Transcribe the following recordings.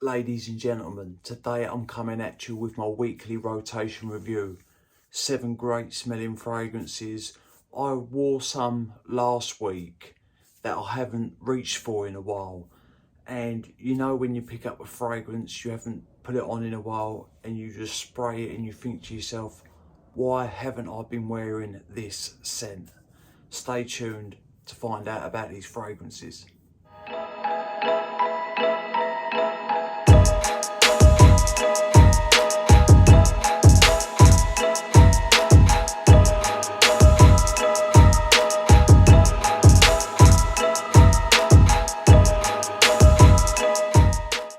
Ladies and gentlemen, today I'm coming at you with my weekly rotation review. 7 great smelling fragrances. I wore some last week that I haven't reached for in a while. And you know when you pick up a fragrance, you haven't put it on in a while and you just spray it and you think to yourself, why haven't I been wearing this scent? Stay tuned to find out about these fragrances.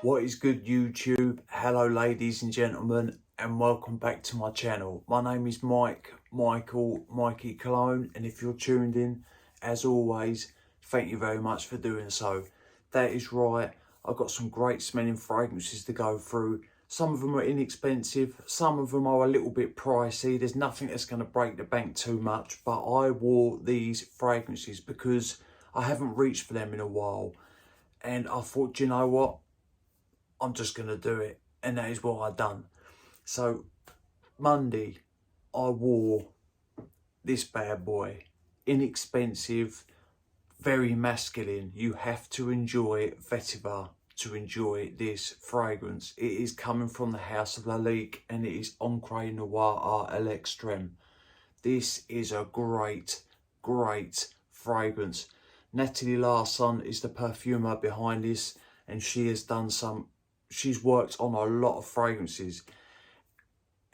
What is good, YouTube? Hello ladies and gentlemen, and welcome back to my channel. My name is Mikey Cologne, and if you're tuned in, as always, thank you very much for doing so. That is right, I've got some great smelling fragrances to go through. Some of them are inexpensive, some of them are a little bit pricey. There's nothing that's going to break the bank too much, but I wore these fragrances because I haven't reached for them in a while. And I thought, do you know what? I'm just going to do it. And that is what I've done. So Monday, I wore this bad boy. Inexpensive, very masculine. You have to enjoy Vetiver to enjoy this fragrance. It is coming from the House of Lalique and it is Encre Noir à l'Extrême. This is a great fragrance. Natalie Larson is the perfumer behind this, and she has done she's worked on a lot of fragrances.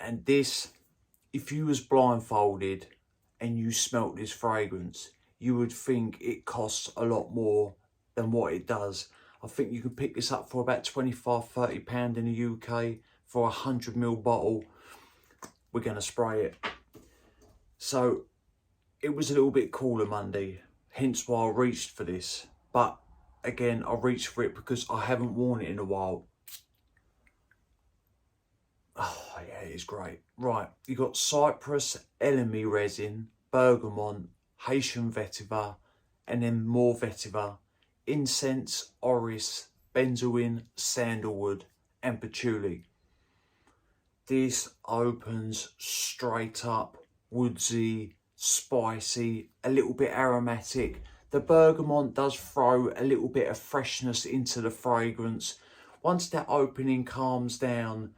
And this, if you was blindfolded and you smelt this fragrance, you would think it costs a lot more than what it does. I think you could pick this up for about £25–30 in the UK for a 100ml bottle. We're going to spray it. So it was a little bit cooler Monday, hence why I reached for this. But again, I reached for it because I haven't worn it in a while. Oh yeah, it is great. Right, you got Cyprus, Elemi resin, bergamot, Haitian vetiver, and then more vetiver, incense, orris, benzoin, sandalwood, and patchouli. This opens straight up, woodsy, spicy, a little bit aromatic. The bergamot does throw a little bit of freshness into the fragrance. Once that opening calms down,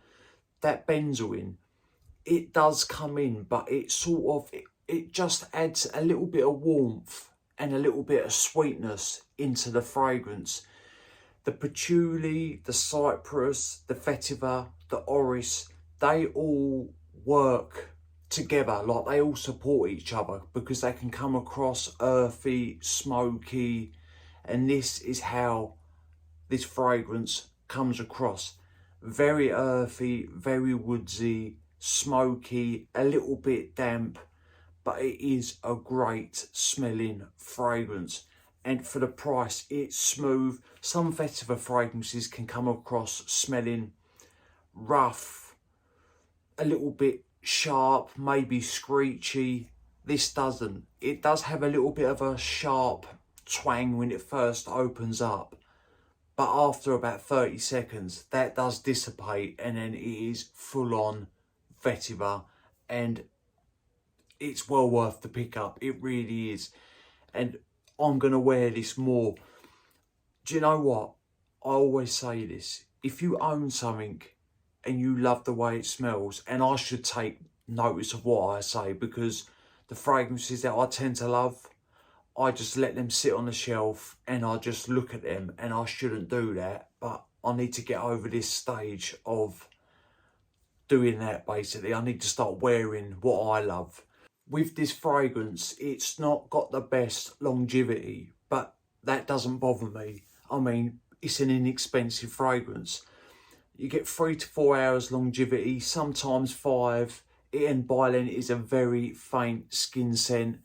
that benzoin, it does come in, but it it just adds a little bit of warmth and a little bit of sweetness into the fragrance. The patchouli, the cypress, the vetiver, the orris, they all work together, like they all support each other because they can come across earthy, smoky, and this is how this fragrance comes across. Very earthy, very woodsy, smoky, a little bit damp, but it is a great smelling fragrance. And for the price, it's smooth. Some vetiver fragrances can come across smelling rough, a little bit sharp, maybe screechy. This doesn't. It does have a little bit of a sharp twang when it first opens up. But after about 30 seconds, that does dissipate and then it is full on vetiver, and it's well worth the pickup. It really is. And I'm going to wear this more. Do you know what? I always say this. If you own something and you love the way it smells, and I should take notice of what I say because the fragrances that I tend to love, I just let them sit on the shelf and I just look at them, and I shouldn't do that. But I need to get over this stage of doing that basically. I need to start wearing what I love. With this fragrance, it's not got the best longevity, but that doesn't bother me. I mean, it's an inexpensive fragrance. You get 3 to 4 hours longevity, sometimes 5. And by then it is a very faint skin scent.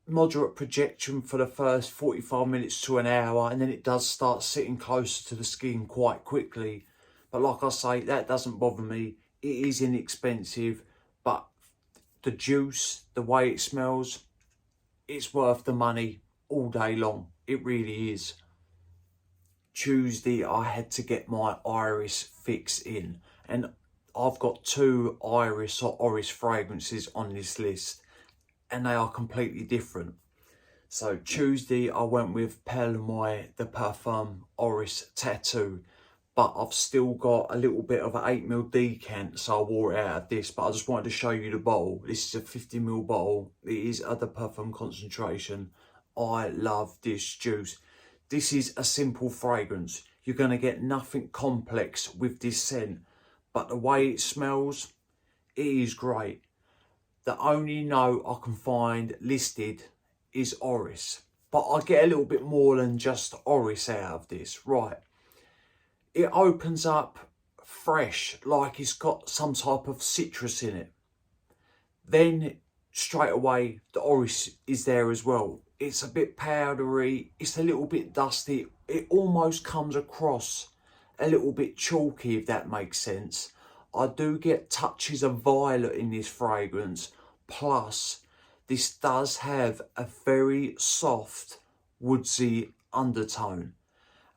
Moderate projection for the first 45 minutes to an hour, and then it does start sitting closer to the skin quite quickly. But like I say, that doesn't bother me. It is inexpensive, but the juice, the way it smells, it's worth the money all day long. It really is. Tuesday I had to get my iris fix in, and I've got 2 iris or Oris fragrances on this list, and they are completely different. So Tuesday I went with Perle de Parfum Oris Tattoo, but I've still got a little bit of an 8ml decant, so I wore it out of this, but I just wanted to show you the bottle. This is a 50ml bottle. It is Eau de Parfum concentration. I love this juice. This is a simple fragrance. You're going to get nothing complex with this scent, but the way it smells, it is great. The only note I can find listed is Oris, but I get a little bit more than just Oris out of this. Right, it opens up fresh, like it's got some type of citrus in it. Then straight away the Oris is there as well. It's a bit powdery, it's a little bit dusty, it almost comes across a little bit chalky, if that makes sense. I do get touches of violet in this fragrance, plus this does have a very soft, woodsy undertone.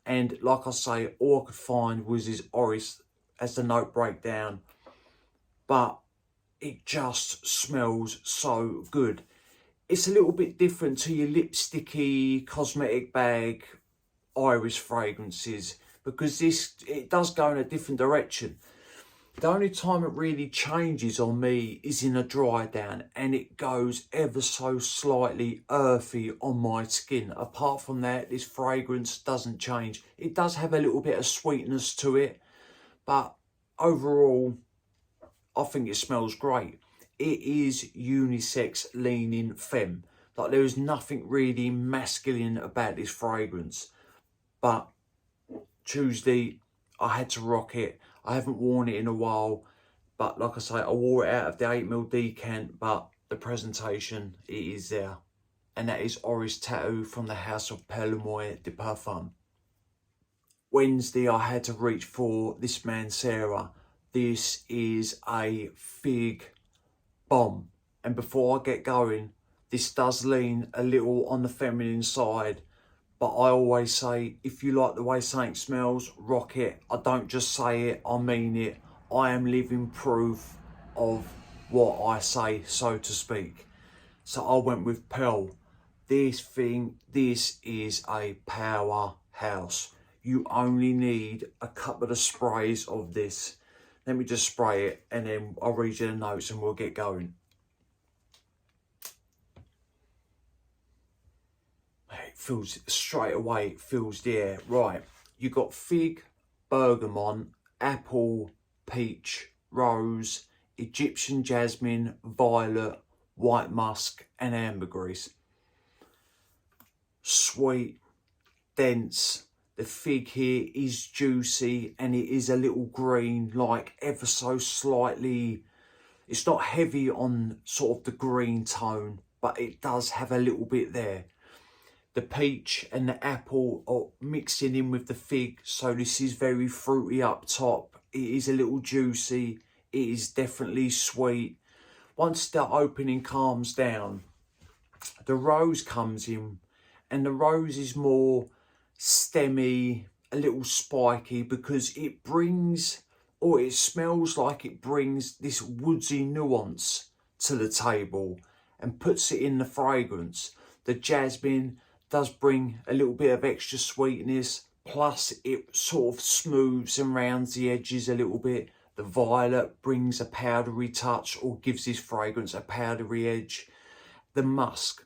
And like I say, all I could find was this Oris as the note breakdown. But it just smells so good. It's a little bit different to your lipsticky, cosmetic bag iris fragrances, because it does go in a different direction. The only time it really changes on me is in a dry down, and it goes ever so slightly earthy on my skin. Apart from that, this fragrance doesn't change. It does have a little bit of sweetness to it, but overall, I think it smells great. It is unisex leaning femme. Like, there is nothing really masculine about this fragrance. But Tuesday, I had to rock it. I haven't worn it in a while, but like I say, I wore it out of the 8ml decant, but the presentation, it is there. And that is Oris Tattoo from the house of Perle de Parfum. Wednesday, I had to reach for this Mancera. This is a fig bomb. And before I get going, this does lean a little on the feminine side. But I always say, if you like the way something smells, rock it. I don't just say it, I mean it. I am living proof of what I say, so to speak. So I went with Pearl. This is a powerhouse. You only need a couple of sprays of this. Let me just spray it, and then I'll read you the notes and we'll get going. It feels straight away, it fills the air. Right, you got fig, bergamot, apple, peach, rose, Egyptian jasmine, violet, white musk and ambergris. Sweet, dense. The fig here is juicy, and it is a little green, like ever so slightly. It's not heavy on sort of the green tone, but it does have a little bit there. The peach and the apple are mixing in with the fig, so this is very fruity up top. It is a little juicy. It is definitely sweet. Once the opening calms down, the rose comes in, and the rose is more stemmy, a little spiky, because it brings, or it smells like it brings this woodsy nuance to the table and puts it in the fragrance. The jasmine does bring a little bit of extra sweetness, plus it sort of smooths and rounds the edges a little bit. The violet brings a powdery touch, or gives this fragrance a powdery edge. The musk,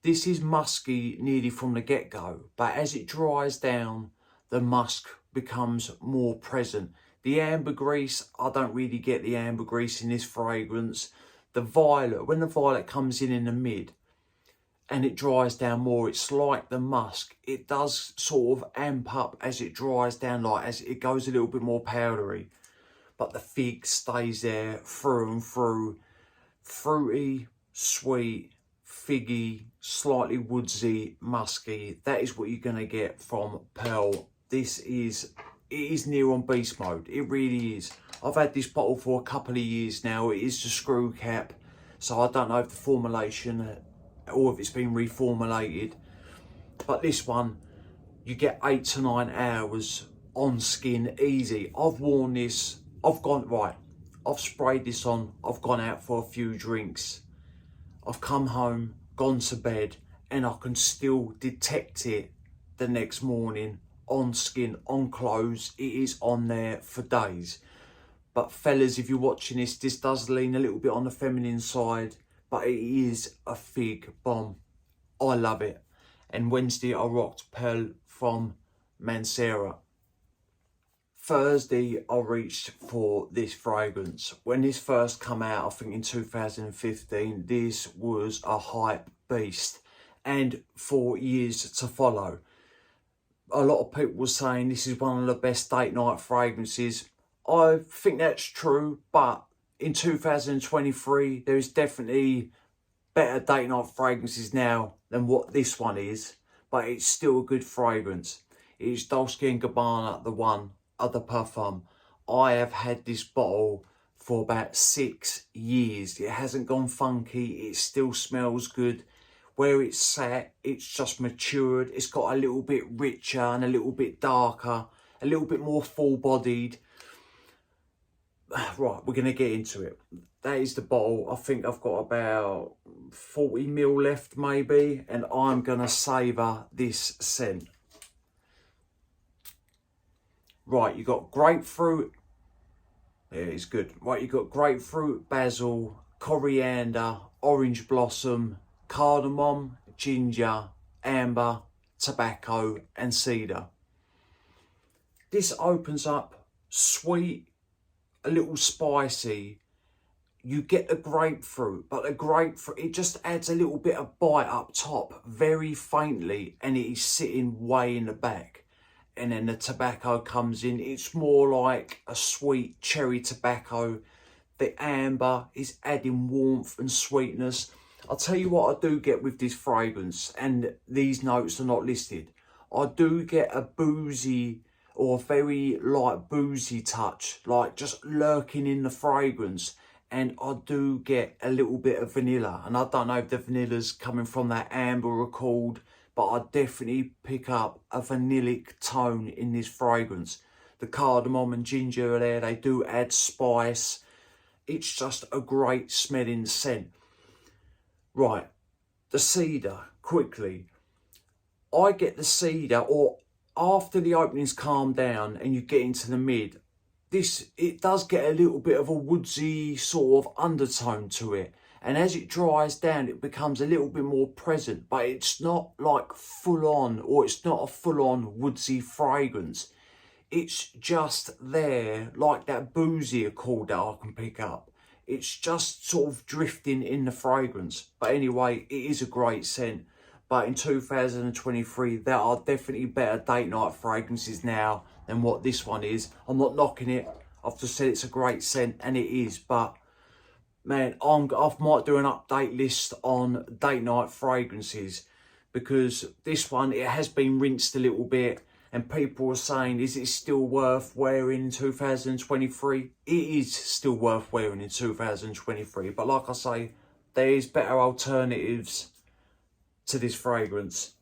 this is musky nearly from the get-go, but as it dries down, the musk becomes more present. The ambergris, I don't really get the ambergris in this fragrance. The violet, when the violet comes in the mid and it dries down more, it's like the musk. It does sort of amp up as it dries down, like as it goes a little bit more powdery. But the fig stays there through and through. Fruity, sweet, figgy, slightly woodsy, musky. That is what you're going to get from Pearl. It is near on beast mode. It really is. I've had this bottle for a couple of years now. It is the screw cap, so I don't know if the formulation or if it's been reformulated. But this one, you get 8 to 9 hours on skin easy. I've worn this, I've sprayed this on, I've gone out for a few drinks, I've come home, gone to bed, and I can still detect it the next morning on skin, on clothes. It is on there for days. But fellas, if you're watching this does lean a little bit on the feminine side, but it is a fig bomb. I love it. And Wednesday I rocked Pearl from Mancera. Thursday I reached for this fragrance. When this first come out, I think in 2015, this was a hype beast, and for years to follow. A lot of people were saying this is one of the best date night fragrances. I think that's true, but in 2023 there is definitely better date night fragrances now than what this one is, but it's still a good fragrance. It's Dolce & Gabbana, the one, Eau de Parfum. I have had this bottle for about 6 years. It hasn't gone funky, it still smells good. Where it's sat, it's just matured. It's got a little bit richer and a little bit darker, a little bit more full-bodied. Right, we're going to get into it. That is the bottle. I think I've got about 40 ml left maybe, and I'm going to savour this scent. Right, you got grapefruit. Yeah, it's good. Right, you got grapefruit, basil, coriander, orange blossom, cardamom, ginger, amber, tobacco and cedar. This opens up sweet, a little spicy. You get the grapefruit, but the grapefruit, it just adds a little bit of bite up top, very faintly, and it is sitting way in the back. And then the tobacco comes in. It's more like a sweet cherry tobacco. The amber is adding warmth and sweetness. I'll tell you what I do get with this fragrance, and these notes are not listed. I do get a boozy or a very light boozy touch, like just lurking in the fragrance. And I do get a little bit of vanilla. And I don't know if the vanilla's coming from that amber accord, but I definitely pick up a vanillic tone in this fragrance. The cardamom and ginger are there. They do add spice. It's just a great smelling scent. Right, the cedar, quickly. I get the cedar, or after the openings calm down and you get into the mid, it does get a little bit of a woodsy sort of undertone to it. And as it dries down, it becomes a little bit more present, but it's not like full on, or it's not a full on woodsy fragrance. It's just there, like that boozy accord that I can pick up. It's just sort of drifting in the fragrance. But anyway, it is a great scent. But in 2023, there are definitely better date night fragrances now than what this one is. I'm not knocking it. I've just said it's a great scent, and it is. But man, I might do an update list on date night fragrances, because this one, it has been rinsed a little bit. And people are saying, is it still worth wearing in 2023? It is still worth wearing in 2023. But like I say, there is better alternatives to this fragrance,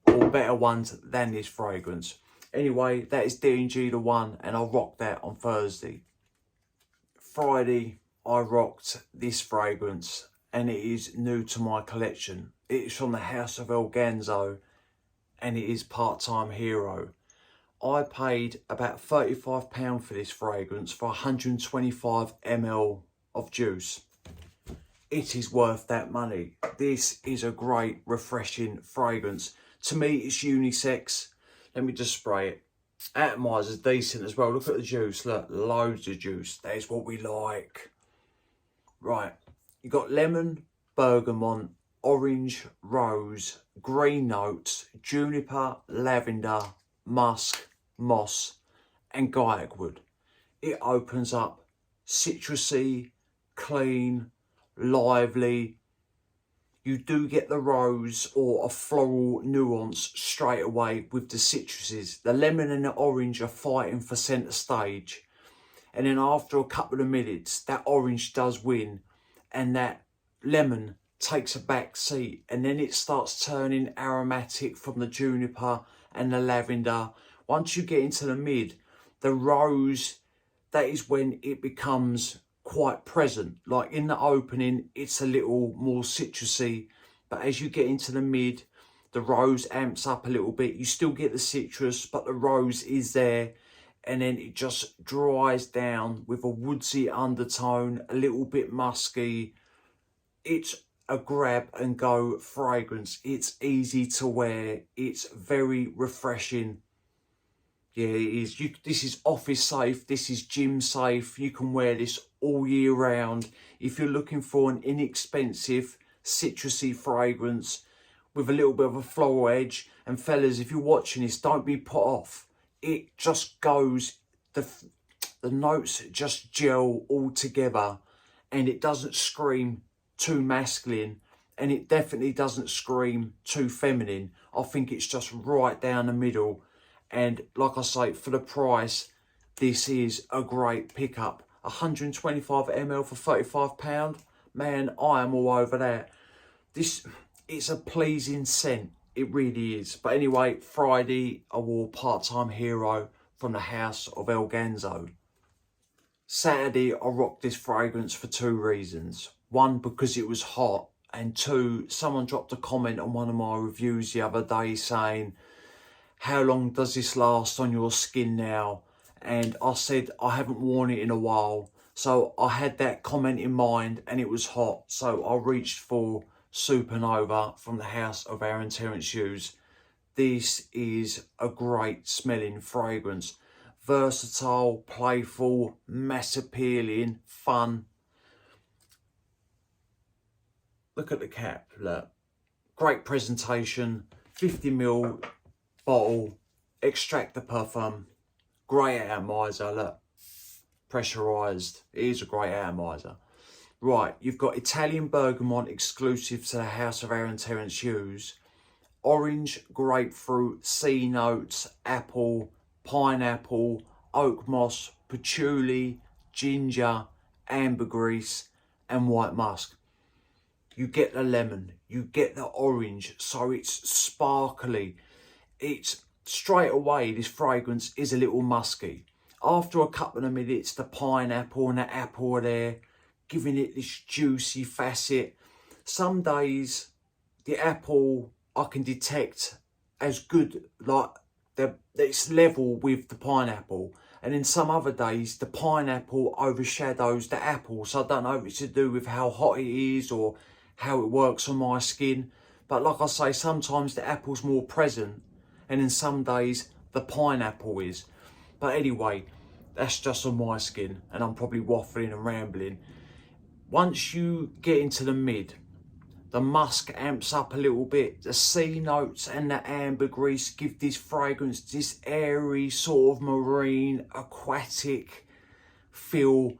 or better ones than this fragrance. Anyway, that is D&G the one, and I rocked that on Thursday. Friday, I rocked this fragrance, and it is new to my collection. It is from the House of Elganzo, and it is Part-Time Hero. I paid about £35 for this fragrance for 125 ml of juice. It is worth that money. This is a great, refreshing fragrance. To me, it's unisex. Let me just spray it. Atomizer's decent as well. Look at the juice. Look, loads of juice. That is what we like. Right, you got lemon, bergamot, orange, rose, green notes, juniper, lavender, musk, moss and guaiac wood. It opens up citrusy, clean, lively. You do get the rose or a floral nuance straight away with the citruses. The lemon and the orange are fighting for centre stage. And then after a couple of minutes, that orange does win and that lemon takes a back seat, and then it starts turning aromatic from the juniper and the lavender. Once you get into the mid, the rose, that is when it becomes quite present. Like in the opening, it's a little more citrusy, but as you get into the mid, the rose amps up a little bit. You still get the citrus, but the rose is there. And then it just dries down with a woodsy undertone, a little bit musky. It's a grab and go fragrance. It's easy to wear. It's very refreshing. Yeah, it is. This is office safe. This is gym safe. You can wear this all year round. If you're looking for an inexpensive citrusy fragrance with a little bit of a floral edge, and fellas, if you're watching this, don't be put off. It just goes, the notes just gel all together, and it doesn't scream too masculine, and it definitely doesn't scream too feminine. I think it's just right down the middle. And like I say, for the price, this is a great pickup. 125 ml for £35. Man, I am all over that. It's a pleasing scent. It really is. But anyway, Friday, I wore Part-Time Hero from the House of El Ganzo. Saturday, I rocked this fragrance for 2 reasons. One, because it was hot. And 2, someone dropped a comment on one of my reviews the other day saying, how long does this last on your skin now? And I said, I haven't worn it in a while. So I had that comment in mind, and it was hot. So I reached for Supernova from the House of Aaron Terence Hughes. This is a great smelling fragrance. Versatile, playful, mass appealing, fun. Look at the cap, look. Great presentation, 50ml bottle, extract the parfum, great atomizer, look, pressurized. It is a great atomizer. Right, you've got Italian bergamot exclusive to the House of Aaron Terence Hughes, orange, grapefruit, sea notes, apple, pineapple, oak moss, patchouli, ginger, ambergris, and white musk. You get the lemon, you get the orange, so it's sparkly. It's straight away, this fragrance is a little musky. After a couple of minutes, the pineapple and the apple are there, giving it this juicy facet. Some days, the apple I can detect as good, like it's level with the pineapple. And then some other days, the pineapple overshadows the apple. So I don't know if it's to do with how hot it is or how it works on my skin. But like I say, sometimes the apple's more present, and then some days the pineapple is. But anyway, that's just on my skin, and I'm probably waffling and rambling. Once you get into the mid, the musk amps up a little bit. The sea notes and the ambergris give this fragrance this airy, sort of marine, aquatic feel,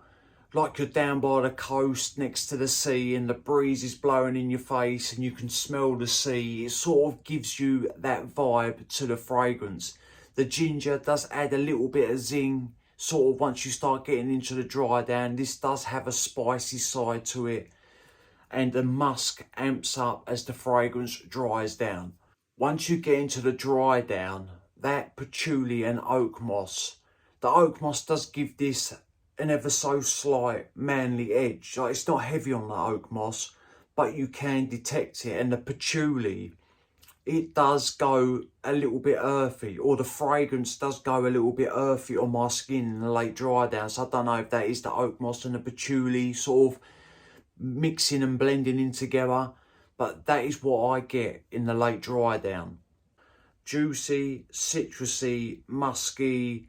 like you're down by the coast next to the sea and the breeze is blowing in your face and you can smell the sea. It sort of gives you that vibe to the fragrance. The ginger does add a little bit of zing, sort of once you start getting into the dry down. This does have a spicy side to it. And the musk amps up as the fragrance dries down. Once you get into the dry down, that patchouli and oak moss, the oak moss does give this an ever so slight manly edge. Like, it's not heavy on the oak moss, but you can detect it. And the patchouli, it does go a little bit earthy, or the fragrance does go a little bit earthy on my skin in the late dry down. So I don't know if that is the oak moss and the patchouli sort of mixing and blending in together, but that is what I get in the late dry down. Juicy, citrusy, musky,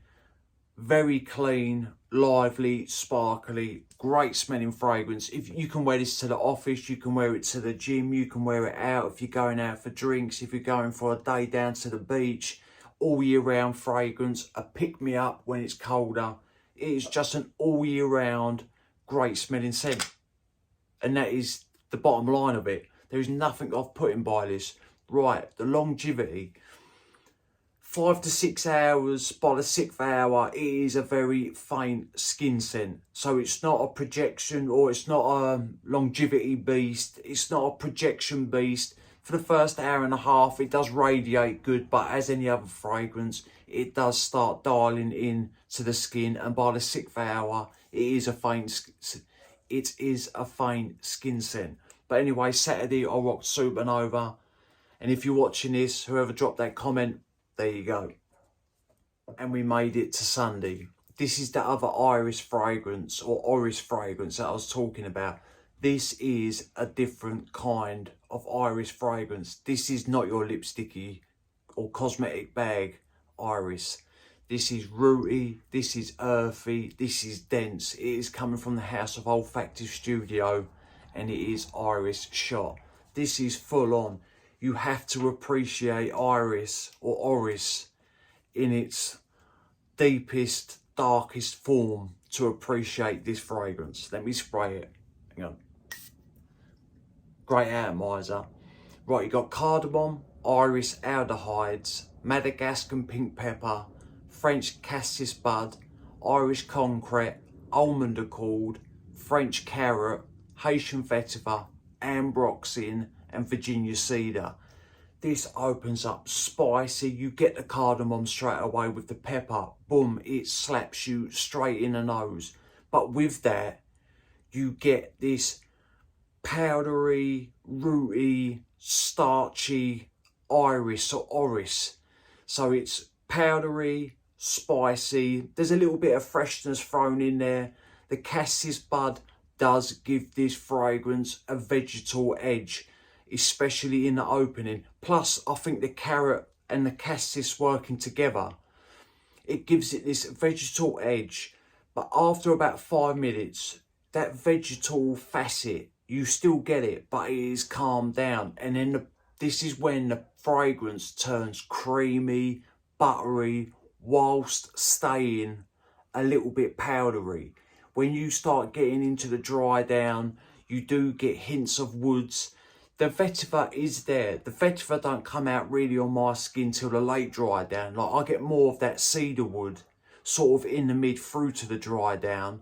very clean, lively, sparkly, great smelling fragrance. If you can wear this to the office, you can wear it to the gym, you can wear it out if you're going out for drinks, if you're going for a day down to the beach. All year round fragrance, a pick me up when it's colder. It is just an all year round great smelling scent. And that is the bottom line of it. There is nothing I've put in by this. Right, the longevity. 5 to 6 hours, by the 6th hour, it is a very faint skin scent. So it's not a projection, or it's not a longevity beast. It's not a projection beast. For the first hour and a half, it does radiate good, but as any other fragrance, it does start dialing in to the skin, and by the 6th hour, it is a faint skin scent. But anyway, Saturday I rocked Supernova, and if you're watching this, whoever dropped that comment, there you go. And we made it to Sunday. This is the other Iris fragrance, or Oris fragrance, that I was talking about. This is a different kind of Iris fragrance. This is not your lipsticky or cosmetic bag Iris. This is rooty, this is earthy, this is dense. It is coming from the House of Olfactive Studio, and it is Iris shot. This is full on. You have to appreciate Iris or Oris in its deepest, darkest form to appreciate this fragrance. Let me spray it. Hang on. Great atomizer. Right, you got cardamom, iris aldehydes, Madagascan pink pepper, French cassis bud, Irish concrete, almond accord, French carrot, Haitian vetiver, ambroxan, and Virginia cedar. This opens up spicy. You get the cardamom straight away with the pepper. Boom, it slaps you straight in the nose. But with that, you get this powdery, rooty, starchy iris or oris. So it's powdery, spicy. There's a little bit of freshness thrown in there. The cassis bud does give this fragrance a vegetal edge, especially in the opening. Plus, I think the carrot and the cassis working together, it gives it this vegetal edge. But after about 5 minutes, that vegetal facet, you still get it, but it is calmed down. And then this is when the fragrance turns creamy, buttery, whilst staying a little bit powdery. When you start getting into the dry down, you do get hints of woods. The vetiver is there. The vetiver don't come out really on my skin till the late dry down. Like, I get more of that cedar wood sort of in the mid through to the dry down.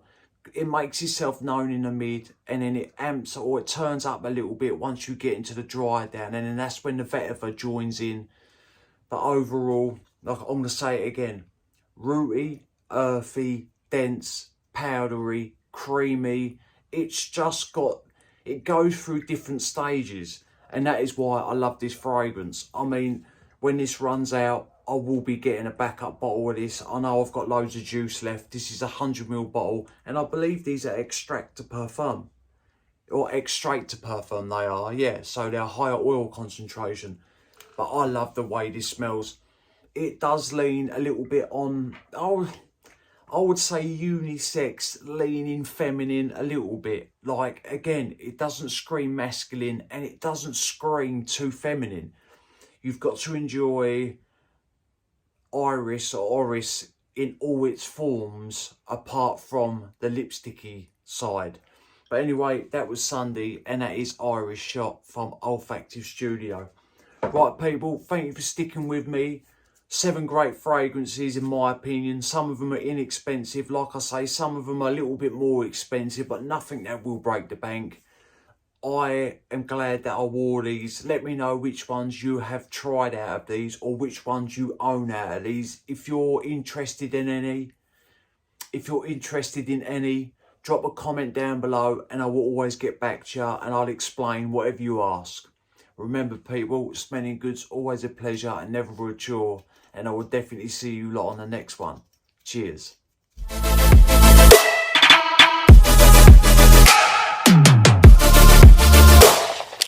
It makes itself known in the mid, and then it amps or it turns up a little bit once you get into the dry down, and then that's when the vetiver joins in. But overall, like, I'm going to say it again, rooty, earthy, dense, powdery, creamy. It's just got, it goes through different stages, and that is why I love this fragrance. I mean, when this runs out, I will be getting a backup bottle of this. I know I've got loads of juice left. This is a 100ml bottle, and I believe these are extract de parfum, or extrait de parfum they are, yeah, so they're higher oil concentration. But I love the way this smells. It does lean a little bit on, I would say unisex, leaning feminine a little bit. Like, again, it doesn't scream masculine, and it doesn't scream too feminine. You've got to enjoy Iris or Oris in all its forms, apart from the lipsticky side. But anyway, that was Sunday, and that is Iris shot from Olfactive Studio. Right, people, thank you for sticking with me. 7 great fragrances in my opinion. Some of them are inexpensive. Like I say, some of them are a little bit more expensive, but nothing that will break the bank. I am glad that I wore these. Let me know which ones you have tried out of these, or which ones you own out of these. If you're interested in any, drop a comment down below, and I will always get back to you, and I'll explain whatever you ask. Remember, people, smelling good's always a pleasure and never a chore, and I will definitely see you lot on the next one. Cheers.